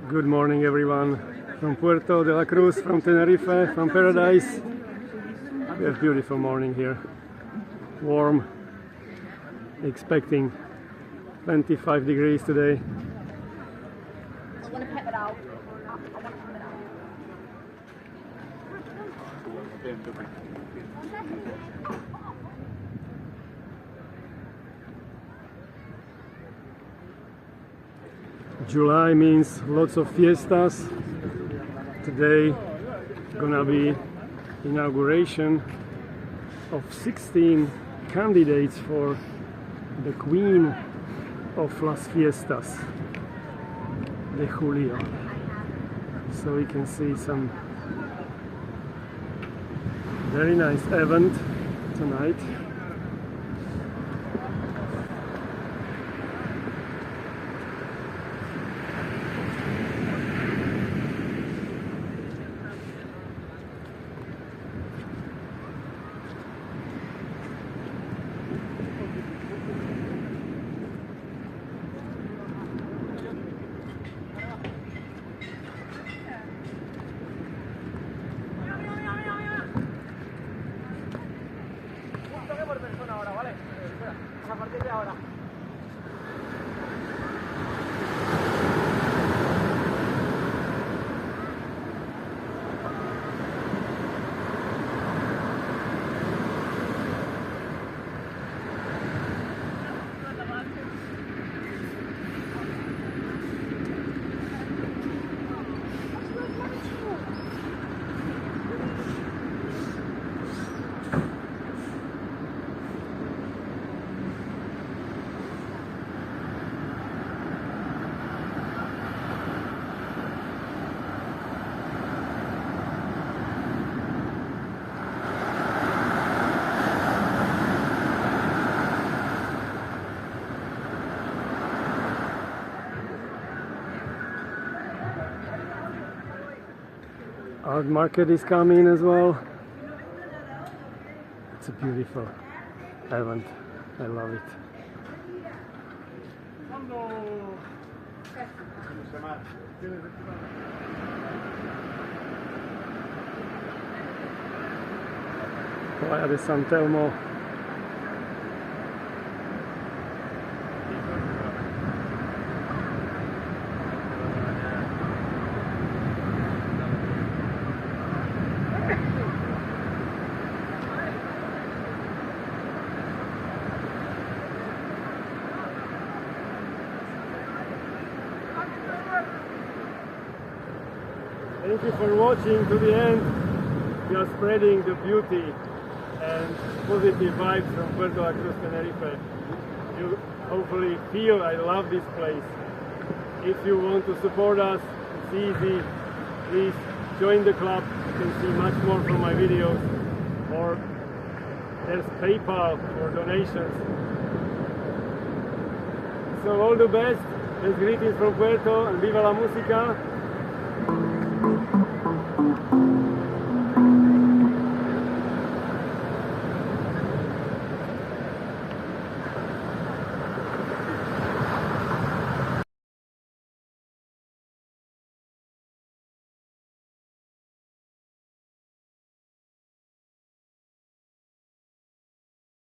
Good morning everyone from Puerto de la Cruz, from Tenerife, from paradise. We have a beautiful morning here, warm, expecting 25 degrees today. I want to pep it out. July means lots of fiestas. Today gonna be inauguration of 16 candidates for the Queen of Las Fiestas de Julio. So we can see some very nice event tonight. Art market is coming as well. It's a beautiful event. I love it. Playa de San Telmo. Thank you for watching to the end. We are spreading the beauty and positive vibes from Puerto de la Cruz, Tenerife. You hopefully feel I love this place. If you want to support us, it's easy. Please join the club. You can see much more from my videos. Or there's PayPal for donations. So all the best. Best greetings from Puerto and viva la música.